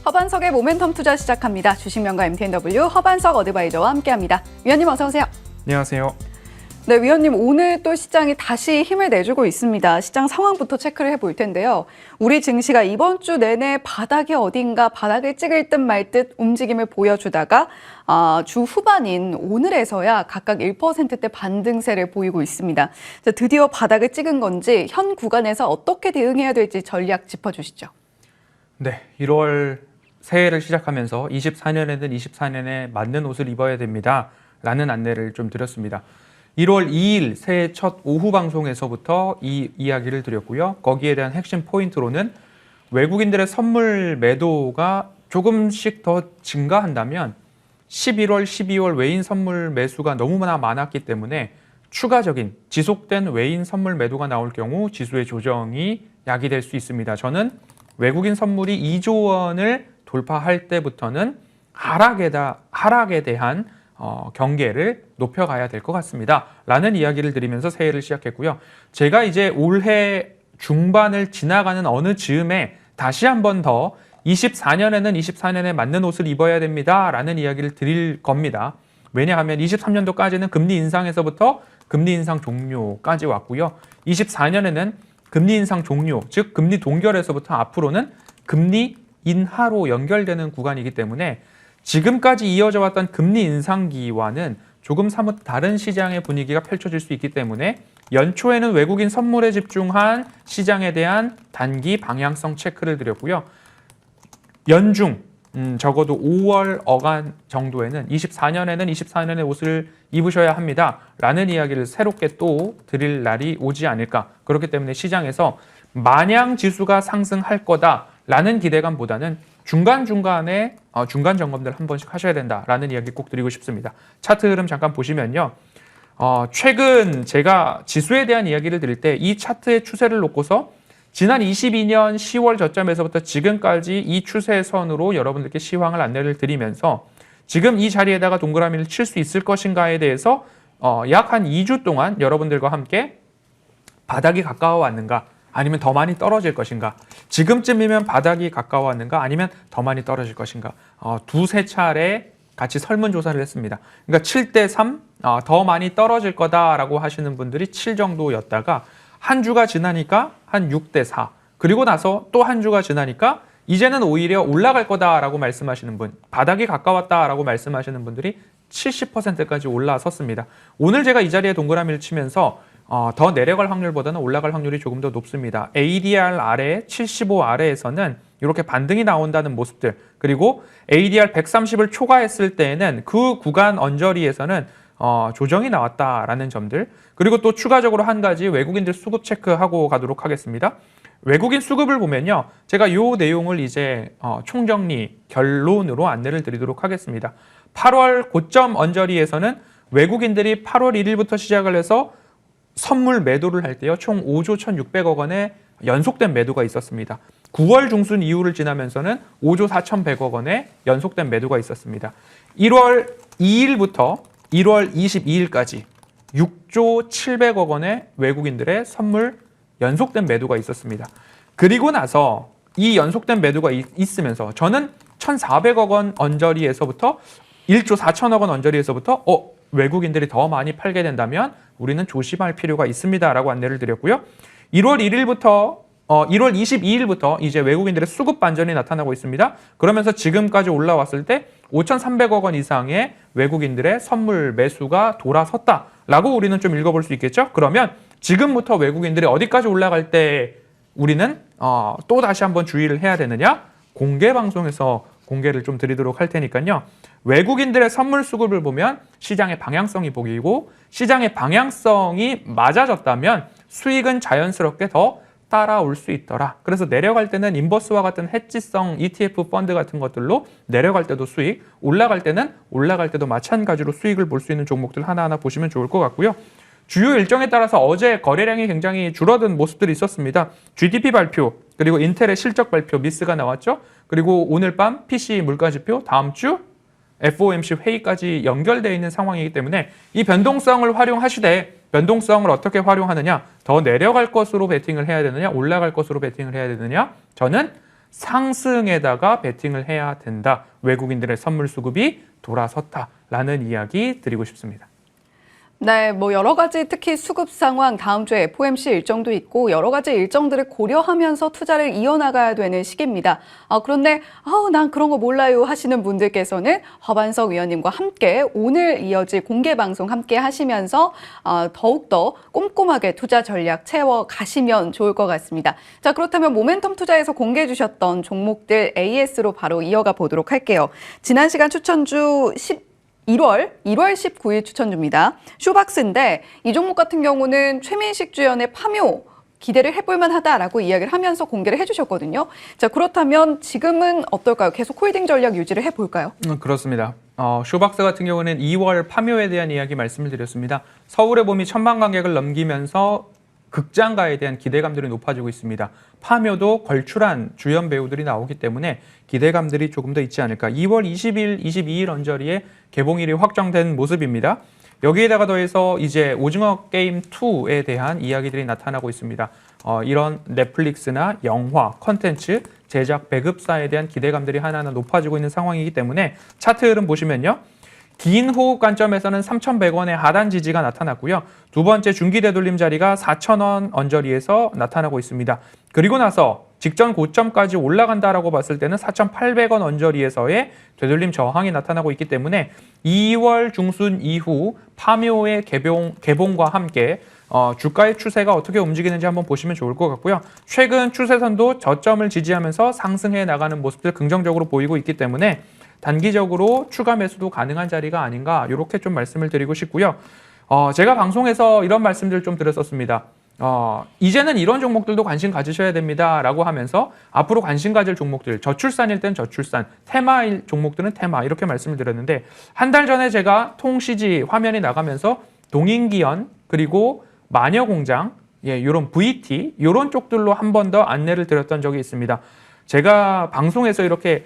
허반석의 모멘텀 투자 시작합니다. 주식명가 MTNW 허반석 어드바이저와 함께합니다. 위원님 어서 오세요. 안녕하세요. 네, 위원님 오늘 또 시장이 다시 힘을 내주고 있습니다. 시장 상황부터 체크를 해볼 텐데요. 우리 증시가 이번 주 내내 바닥이 어딘가 바닥을 찍을 듯 말 듯 움직임을 보여주다가 주 후반인 오늘에서야 각각 1%대 반등세를 보이고 있습니다. 드디어 바닥을 찍은 건지 현 구간에서 어떻게 대응해야 될지 전략 짚어주시죠. 네, 1월 새해를 시작하면서 24년에는 24년에 맞는 옷을 입어야 됩니다. 라는 안내를 좀 드렸습니다. 1월 2일 새해 첫 오후 방송에서부터 이 이야기를 드렸고요. 거기에 대한 핵심 포인트로는 외국인들의 선물 매도가 조금씩 더 증가한다면 11월, 12월 외인 선물 매수가 너무나 많았기 때문에 추가적인 지속된 외인 선물 매도가 나올 경우 지수의 조정이 야기될 수 있습니다. 저는 외국인 선물이 2조 원을 돌파할 때부터는 하락에 대한 경계를 높여가야 될 것 같습니다. 라는 이야기를 드리면서 새해를 시작했고요. 제가 이제 올해 중반을 지나가는 어느 즈음에 다시 한 번 더 24년에는 24년에 맞는 옷을 입어야 됩니다. 라는 이야기를 드릴 겁니다. 왜냐하면 23년도까지는 금리 인상에서부터 금리 인상 종료까지 왔고요. 24년에는 금리 인상 종료, 즉 금리 동결에서부터 앞으로는 금리 인하로 연결되는 구간이기 때문에 지금까지 이어져 왔던 금리 인상기와는 조금 사뭇 다른 시장의 분위기가 펼쳐질 수 있기 때문에 연초에는 외국인 선물에 집중한 시장에 대한 단기 방향성 체크를 드렸고요. 연중 적어도 5월 어간 정도에는 24년에는 24년의 옷을 입으셔야 합니다. 라는 이야기를 새롭게 또 드릴 날이 오지 않을까. 그렇기 때문에 시장에서 마냥 지수가 상승할 거다라는 기대감보다는 중간중간에 중간 점검들 한 번씩 하셔야 된다라는 이야기 꼭 드리고 싶습니다. 차트 흐름 잠깐 보시면요. 최근 제가 지수에 대한 이야기를 드릴 때 이 차트의 추세를 놓고서 지난 22년 10월 저점에서부터 지금까지 이 추세선으로 여러분들께 시황을 안내를 드리면서 지금 이 자리에다가 동그라미를 칠 수 있을 것인가에 대해서 약 한 2주 동안 여러분들과 함께 바닥이 가까워 왔는가 아니면 더 많이 떨어질 것인가 지금쯤이면 바닥이 가까워 왔는가 아니면 더 많이 떨어질 것인가 두세 차례 같이 설문조사를 했습니다. 그러니까 7대3 더 많이 떨어질 거다라고 하시는 분들이 7 정도였다가 한 주가 지나니까 한 6대4 그리고 나서 또 한 주가 지나니까 이제는 오히려 올라갈 거다라고 말씀하시는 분 바닥이 가까웠다라고 말씀하시는 분들이 70%까지 올라섰습니다. 오늘 제가 이 자리에 동그라미를 치면서 더 내려갈 확률보다는 올라갈 확률이 조금 더 높습니다. ADR 아래 75 아래에서는 이렇게 반등이 나온다는 모습들 그리고 ADR 130을 초과했을 때에는 그 구간 언저리에서는 조정이 나왔다라는 점들 그리고 또 추가적으로 한 가지 외국인들 수급 체크하고 가도록 하겠습니다. 외국인 수급을 보면요. 제가 이 내용을 이제 총정리 결론으로 안내를 드리도록 하겠습니다. 8월 고점 언저리에서는 외국인들이 8월 1일부터 시작을 해서 선물 매도를 할 때요. 총 5조 1,600억 원의 연속된 매도가 있었습니다. 9월 중순 이후를 지나면서는 5조 4,100억 원의 연속된 매도가 있었습니다. 1월 2일부터 1월 22일까지 6조 700억 원의 외국인들의 선물 연속된 매도가 있었습니다. 그리고 나서 이 연속된 매도가 있으면서 저는 1,400억 원 언저리에서부터 1조 4천억 원 언저리에서부터 외국인들이 더 많이 팔게 된다면 우리는 조심할 필요가 있습니다. 라고 안내를 드렸고요. 1월 22일부터 이제 외국인들의 수급 반전이 나타나고 있습니다. 그러면서 지금까지 올라왔을 때 5,300억 원 이상의 외국인들의 선물 매수가 돌아섰다라고 우리는 좀 읽어볼 수 있겠죠. 그러면 지금부터 외국인들이 어디까지 올라갈 때 우리는 또 다시 한번 주의를 해야 되느냐? 공개 방송에서 공개를 좀 드리도록 할 테니까요. 외국인들의 선물 수급을 보면 시장의 방향성이 보이고 시장의 방향성이 맞아졌다면 수익은 자연스럽게 더 따라올 수 있더라. 그래서 내려갈 때는 인버스와 같은 해지성 ETF 펀드 같은 것들로 내려갈 때도 수익, 올라갈 때도 마찬가지로 수익을 볼 수 있는 종목들 하나하나 보시면 좋을 것 같고요. 주요 일정에 따라서 어제 거래량이 굉장히 줄어든 모습들이 있었습니다. GDP 발표, 그리고 인텔의 실적 발표 미스가 나왔죠. 그리고 오늘 밤 PC 물가지표, 다음 주 FOMC 회의까지 연결되어 있는 상황이기 때문에 이 변동성을 활용하시되 변동성을 어떻게 활용하느냐, 더 내려갈 것으로 베팅을 해야 되느냐, 올라갈 것으로 베팅을 해야 되느냐, 저는 상승에다가 베팅을 해야 된다. 외국인들의 선물 수급이 돌아섰다라는 이야기 드리고 싶습니다. 네, 뭐 여러 가지 특히 수급 상황, 다음 주에 FOMC 일정도 있고 여러 가지 일정들을 고려하면서 투자를 이어나가야 되는 시기입니다. 그런데 난 그런 거 몰라요 하시는 분들께서는 허반석 위원님과 함께 오늘 이어질 공개 방송 함께 하시면서 더욱더 꼼꼼하게 투자 전략 채워 가시면 좋을 것 같습니다. 자, 그렇다면 모멘텀 투자에서 공개해 주셨던 종목들 AS로 바로 이어가 보도록 할게요. 지난 시간 추천주 1월 19일 추천주입니다. 쇼박스인데 이 종목 같은 경우는 최민식 주연의 파묘 기대를 해볼 만하다라고 이야기를 하면서 공개를 해주셨거든요. 자, 그렇다면 지금은 어떨까요? 계속 홀딩 전략 유지를 해볼까요? 그렇습니다. 쇼박스 같은 경우는 2월 파묘에 대한 이야기 말씀을 드렸습니다. 서울의 봄이 1000만 관객을 넘기면서 극장가에 대한 기대감들이 높아지고 있습니다. 파묘도 걸출한 주연 배우들이 나오기 때문에 기대감들이 조금 더 있지 않을까. 2월 20일, 22일 언저리에 개봉일이 확정된 모습입니다. 여기에다가 더해서 이제 오징어 게임 2에 대한 이야기들이 나타나고 있습니다. 이런 넷플릭스나 영화, 컨텐츠, 제작 배급사에 대한 기대감들이 하나하나 높아지고 있는 상황이기 때문에 차트 흐름 보시면요. 긴 호흡 관점에서는 3,100원의 하단 지지가 나타났고요. 두 번째 중기 되돌림 자리가 4,000원 언저리에서 나타나고 있습니다. 그리고 나서 직전 고점까지 올라간다라고 봤을 때는 4,800원 언저리에서의 되돌림 저항이 나타나고 있기 때문에 2월 중순 이후 파묘의 개봉과 함께 주가의 추세가 어떻게 움직이는지 한번 보시면 좋을 것 같고요. 최근 추세선도 저점을 지지하면서 상승해 나가는 모습들 긍정적으로 보이고 있기 때문에 단기적으로 추가 매수도 가능한 자리가 아닌가 이렇게 좀 말씀을 드리고 싶고요. 제가 방송에서 이런 말씀들 좀 드렸었습니다. 이제는 이런 종목들도 관심 가지셔야 됩니다 라고 하면서 앞으로 관심 가질 종목들, 저출산일 땐 저출산, 테마일 종목들은 테마 이렇게 말씀을 드렸는데 한 달 전에 제가 통CG 화면이 나가면서 동인기연 그리고 마녀공장 이런 VT 이런 쪽들로 한 번 더 안내를 드렸던 적이 있습니다. 제가 방송에서 이렇게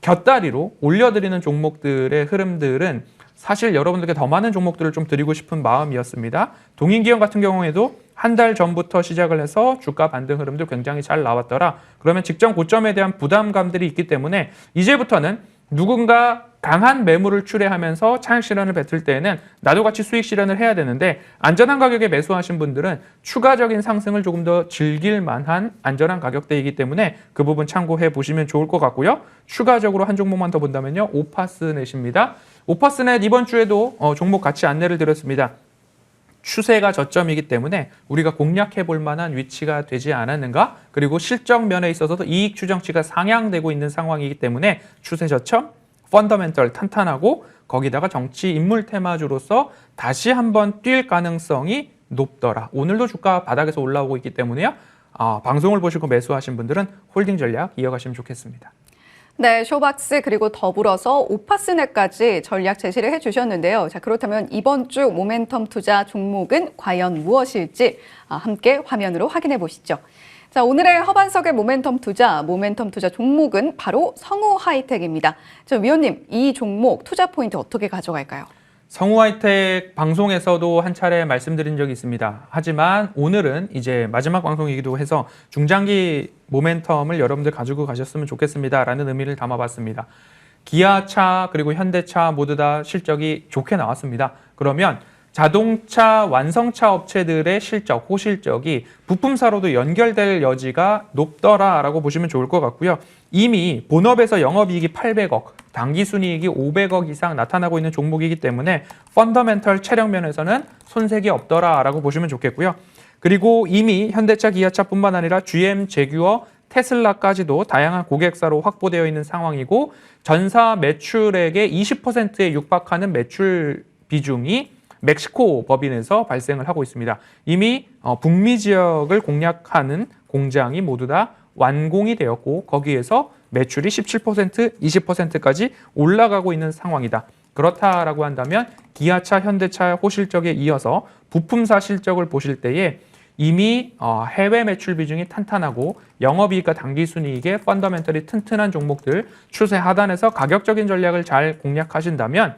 곁다리로 올려드리는 종목들의 흐름들은 사실 여러분들께 더 많은 종목들을 좀 드리고 싶은 마음이었습니다. 동인기업 같은 경우에도 한 달 전부터 시작을 해서 주가 반등 흐름도 굉장히 잘 나왔더라. 그러면 직전 고점에 대한 부담감들이 있기 때문에 이제부터는 누군가 강한 매물을 출회하면서 차익 실현을 뱉을 때에는 나도 같이 수익 실현을 해야 되는데 안전한 가격에 매수하신 분들은 추가적인 상승을 조금 더 즐길 만한 안전한 가격대이기 때문에 그 부분 참고해 보시면 좋을 것 같고요. 추가적으로 한 종목만 더 본다면요. 오파스넷입니다. 오파스넷 이번 주에도 종목 같이 안내를 드렸습니다. 추세가 저점이기 때문에 우리가 공략해 볼 만한 위치가 되지 않았는가? 그리고 실적 면에 있어서도 이익 추정치가 상향되고 있는 상황이기 때문에 추세 저점, 펀더멘털 탄탄하고 거기다가 정치 인물 테마주로서 다시 한번 뛸 가능성이 높더라. 오늘도 주가 바닥에서 올라오고 있기 때문에요. 방송을 보시고 매수하신 분들은 홀딩 전략 이어가시면 좋겠습니다. 네, 쇼박스 그리고 더불어서 오파스넷까지 전략 제시를 해주셨는데요. 자, 그렇다면 이번 주 모멘텀 투자 종목은 과연 무엇일지 함께 화면으로 확인해 보시죠. 자, 오늘의 허반석의 모멘텀 투자 종목은 바로 성우 하이텍입니다. 자, 위원님, 이 종목 투자 포인트 어떻게 가져갈까요? 성우 하이텍 방송에서도 한 차례 말씀드린 적이 있습니다. 하지만 오늘은 이제 마지막 방송이기도 해서 중장기 모멘텀을 여러분들 가지고 가셨으면 좋겠습니다라는 의미를 담아봤습니다. 기아차 그리고 현대차 모두 다 실적이 좋게 나왔습니다. 그러면 자동차 완성차 업체들의 실적, 호실적이 부품사로도 연결될 여지가 높더라라고 보시면 좋을 것 같고요. 이미 본업에서 영업이익이 800억, 당기순이익이 500억 이상 나타나고 있는 종목이기 때문에 펀더멘털 체력면에서는 손색이 없더라라고 보시면 좋겠고요. 그리고 이미 현대차, 기아차뿐만 아니라 GM, 제규어, 테슬라까지도 다양한 고객사로 확보되어 있는 상황이고 전사 매출액의 20%에 육박하는 매출 비중이 멕시코 법인에서 발생을 하고 있습니다. 이미 북미 지역을 공략하는 공장이 모두 다 완공이 되었고 거기에서 매출이 17%, 20%까지 올라가고 있는 상황이다. 그렇다라고 한다면 기아차, 현대차 호실적에 이어서 부품사 실적을 보실 때에 이미 해외 매출 비중이 탄탄하고 영업이익과 당기순이익의 펀더멘털이 튼튼한 종목들 추세 하단에서 가격적인 전략을 잘 공략하신다면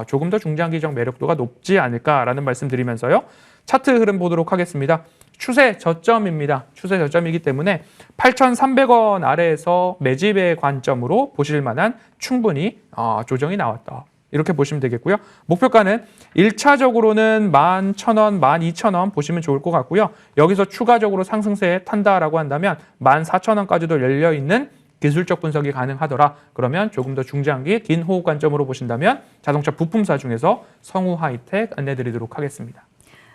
조금 더 중장기적 매력도가 높지 않을까라는 말씀 드리면서요. 차트 흐름 보도록 하겠습니다. 추세 저점입니다. 추세 저점이기 때문에 8,300원 아래에서 매집의 관점으로 보실 만한 충분히 조정이 나왔다. 이렇게 보시면 되겠고요. 목표가는 1차적으로는 11,000원, 12,000원 보시면 좋을 것 같고요. 여기서 추가적으로 상승세에 탄다라고 한다면 14,000원까지도 열려있는 기술적 분석이 가능하더라. 그러면 조금 더 중장기 긴 호흡 관점으로 보신다면 자동차 부품사 중에서 성우 하이텍 안내드리도록 하겠습니다.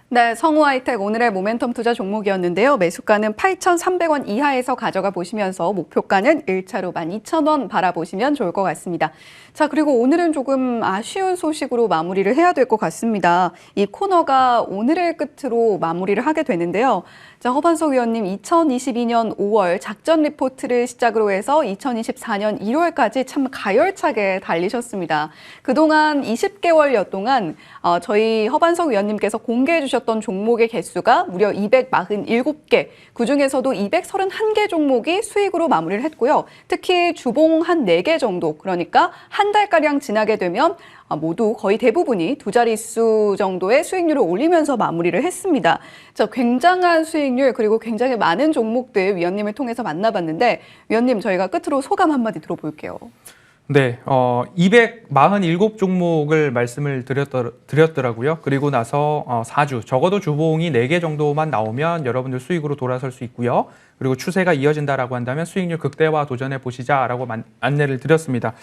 네, 성우 하이텍 오늘의 모멘텀 투자 종목이었는데요. 매수가는 8,300원 이하에서 가져가 보시면서 목표가는 1차로 12,000원 바라보시면 좋을 것 같습니다. 자, 그리고 오늘은 조금 아쉬운 소식으로 마무리를 해야 될 것 같습니다. 이 코너가 오늘을 끝으로 마무리를 하게 되는데요. 자, 허반석 위원님 2022년 5월 작전 리포트를 시작으로 해서 2024년 1월까지 참 가열차게 달리셨습니다. 그동안 20개월여 동안 저희 허반석 위원님께서 공개해 주셨던 종목의 개수가 무려 247개, 그중에서도 231개 종목이 수익으로 마무리를 했고요. 특히 주봉 한 4개 정도, 그러니까 한 달가량 지나게 되면 모두 거의 대부분이 두 자릿수 정도의 수익률을 올리면서 마무리를 했습니다. 자, 굉장한 수익률 그리고 굉장히 많은 종목들 위원님을 통해서 만나봤는데 위원님 저희가 끝으로 소감 한마디 들어볼게요. 네, 247 종목을 말씀을 드렸더라고요. 그리고 나서 4주, 적어도 주봉이 4개 정도만 나오면 여러분들 수익으로 돌아설 수 있고요. 그리고 추세가 이어진다라고 한다면 수익률 극대화 도전해 보시자라고 안내를 드렸습니다.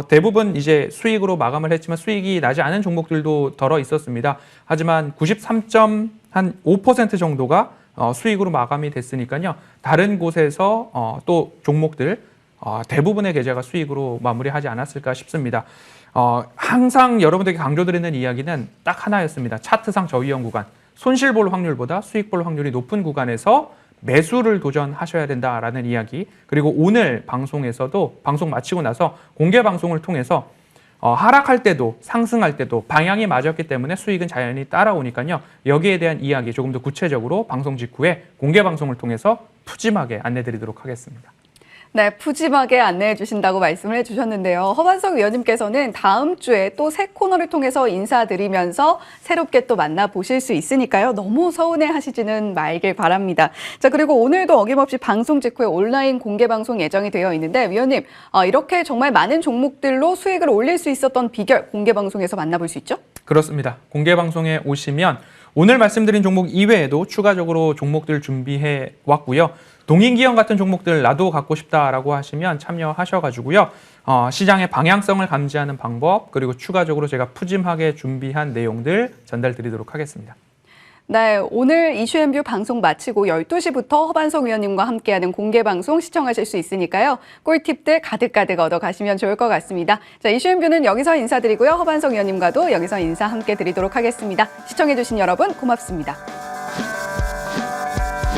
대부분 이제 수익으로 마감을 했지만 수익이 나지 않은 종목들도 덜어 있었습니다. 하지만 93.5% 정도가 수익으로 마감이 됐으니까요. 다른 곳에서 또 종목들 대부분의 계좌가 수익으로 마무리하지 않았을까 싶습니다. 항상 여러분들에게 강조드리는 이야기는 딱 하나였습니다. 차트상 저위험 구간, 손실 볼 확률보다 수익 볼 확률이 높은 구간에서 매수를 도전하셔야 된다라는 이야기. 그리고 오늘 방송에서도 방송 마치고 나서 공개 방송을 통해서 하락할 때도 상승할 때도 방향이 맞았기 때문에 수익은 자연히 따라오니까요. 여기에 대한 이야기 조금 더 구체적으로 방송 직후에 공개 방송을 통해서 푸짐하게 안내드리도록 하겠습니다. 네, 푸짐하게 안내해 주신다고 말씀을 해주셨는데요. 허반석 위원님께서는 다음 주에 또 새 코너를 통해서 인사드리면서 새롭게 또 만나보실 수 있으니까요. 너무 서운해 하시지는 말길 바랍니다. 자, 그리고 오늘도 어김없이 방송 직후에 온라인 공개 방송 예정이 되어 있는데 위원님, 이렇게 정말 많은 종목들로 수익을 올릴 수 있었던 비결 공개 방송에서 만나볼 수 있죠? 그렇습니다. 공개 방송에 오시면 오늘 말씀드린 종목 이외에도 추가적으로 종목들 준비해 왔고요. 동인기형 같은 종목들 나도 갖고 싶다라고 하시면 참여하셔가지고요. 시장의 방향성을 감지하는 방법 그리고 추가적으로 제가 푸짐하게 준비한 내용들 전달드리도록 하겠습니다. 네, 오늘 이슈앤뷰 방송 마치고 12시부터 허반석 위원님과 함께하는 공개 방송 시청하실 수 있으니까요. 꿀팁들 가득가득 얻어가시면 좋을 것 같습니다. 자, 이슈앤뷰는 여기서 인사드리고요. 허반석 위원님과도 여기서 인사 함께 드리도록 하겠습니다. 시청해주신 여러분 고맙습니다.